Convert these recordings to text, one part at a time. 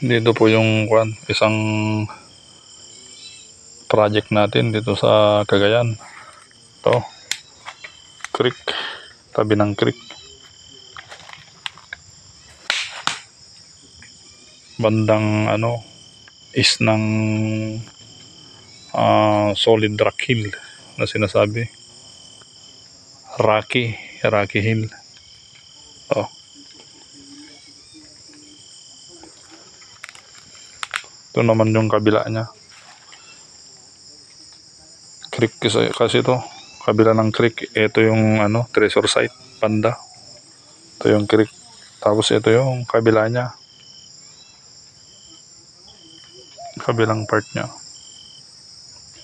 Dito po yung isang project natin dito sa Cagayan. Ito, creek, tabi ng creek. Bandang is ng solid rock hill na sinasabi. Rocky Hill. Oh. Ito naman yung kabila niya. Creek kasi ito. Kabila ng creek, ito yung treasure site, banda. Ito yung creek. Tapos ito yung kabila niya. Kabilang part niya.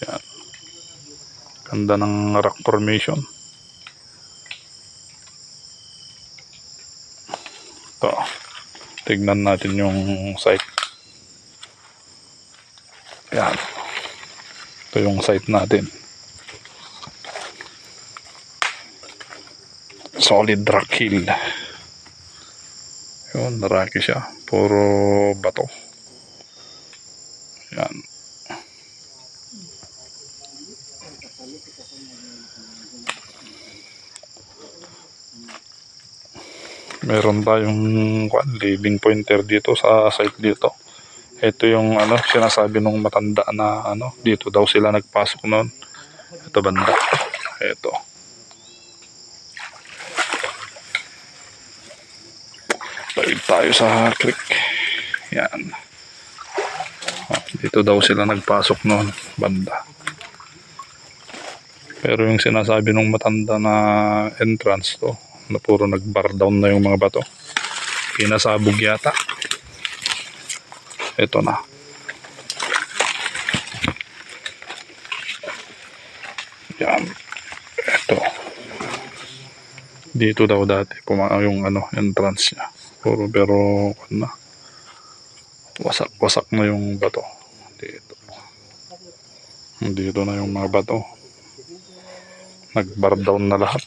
Yan. Ganda ng rock formation. Ito. Tignan natin yung site. Yan. Ito yung site natin. Solid rock hill. Yun, rocky siya. Puro bato. Yan. Meron tayong living pointer dito sa site dito. Ito yung sinasabi nung matanda na dito daw sila nagpasok noon. Ito banda. Ito. Balik tayo sa creek. Yan. Dito daw sila nagpasok noon, banda. Pero yung sinasabi nung matanda na entrance to, na puro nag-bar down na yung mga bato. Pinasabog yata. Ito na. Yan. Ito. Dito daw dati yung entrance niya. Pero wasak na yung bato. Dito na yung mga bato. Nag-bar down na lahat.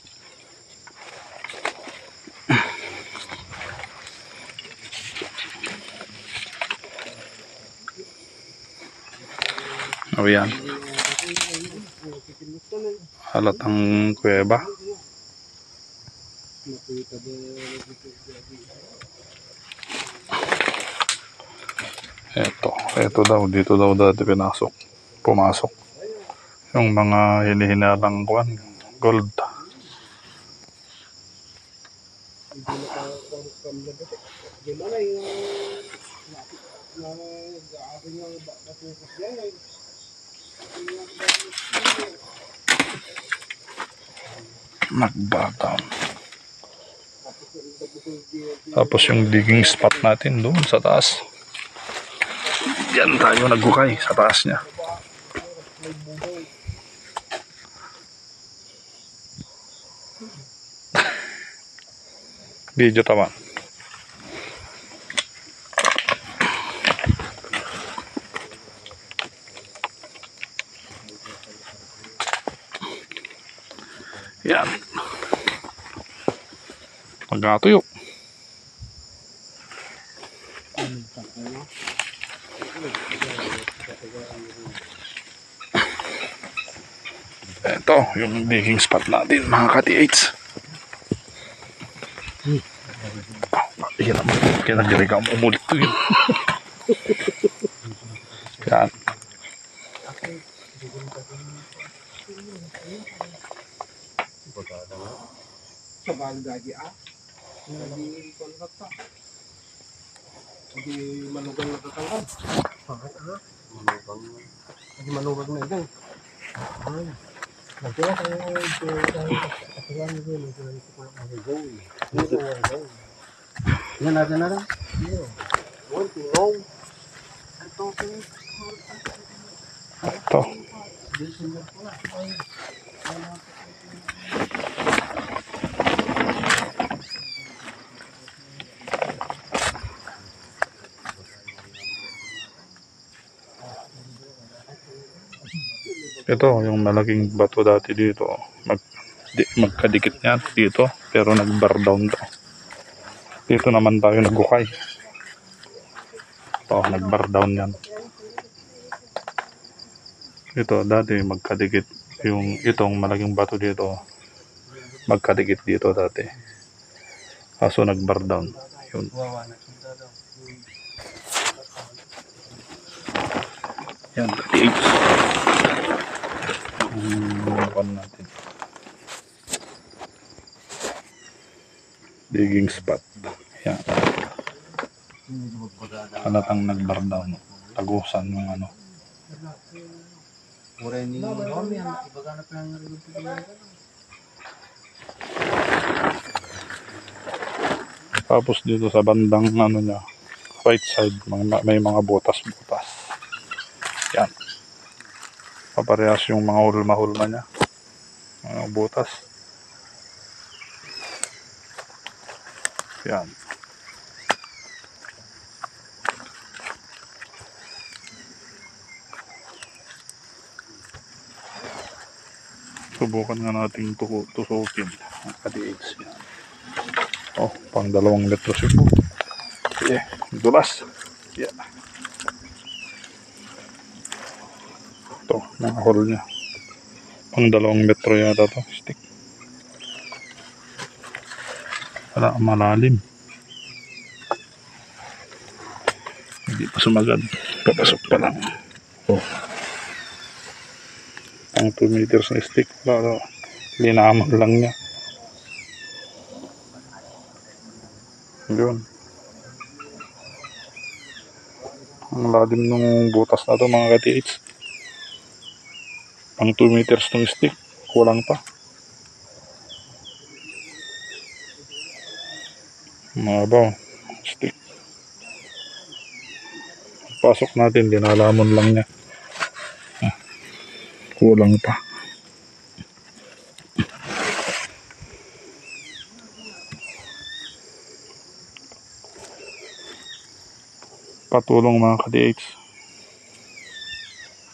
O yan. Halatang kuweba. Ito daw, dito daw dati pumasok. Yung mga hinihinalang gold. Nag-backdown. Tapos yung digging spot natin doon sa taas. Yan tayo naghukay sa taas niya. Video tama. Yan. Magkatuyo. Ito, yung digging spot natin, mga ka-TH. Yan naman, kinagiri ka umulito yun. Yan. Hindi manugang natatangkad. Bakit Hindi manugang na ito. Ay. Nagkira kayo katulang nito. Yan natin na lang. Ito. Ito, yung malaking bato dati dito. Magkadikit niya dito, pero nag-bar down to. Dito naman tayo nagukay. Ito, nag-bar down yan. Ito, dati magkadikit yung itong malaking bato dito. Magkadikit dito dati. Kaso nag-bar down. Yun. Wawa na sunta daw. Yan, katiig. Natin. Digging spot. Yan. Halatang nag-bar down. Tagusan yung ano. Mura ni Romy, ibaga na pa yung Tapos dito sa bandang ano niya, right side, may mga butas-butas. Yan. Paparehas yung mga hulma-hulma niya. Mga butas. Yan. Subukan nga nating tusukin ang KDH. Yan. Oh, pang 2 metro siguro. Yeah, dulas. Yeah. Ito, mga hole niya. Pang 2 metro yata to, stick. Wala, malalim. Hindi pa sumagad. Papasok pa lang. Oh. Ang 2 meters na stick. Wala, linaman lang niya. Yun. Ang lalim ng butas na to mga ka-TH. Pang 2 meters ng stick. Kulang pa. Mabaw. Stick. Pasok natin. Dinalamon lang niya. Kulang pa. Patulong mga ka-DH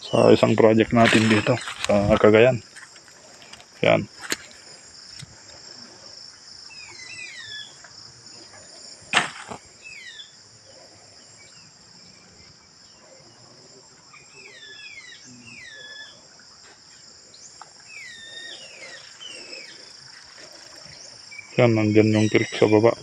sa isang project natin dito sa Cagayan. Yan. Yan, nandyan yung creek sa baba.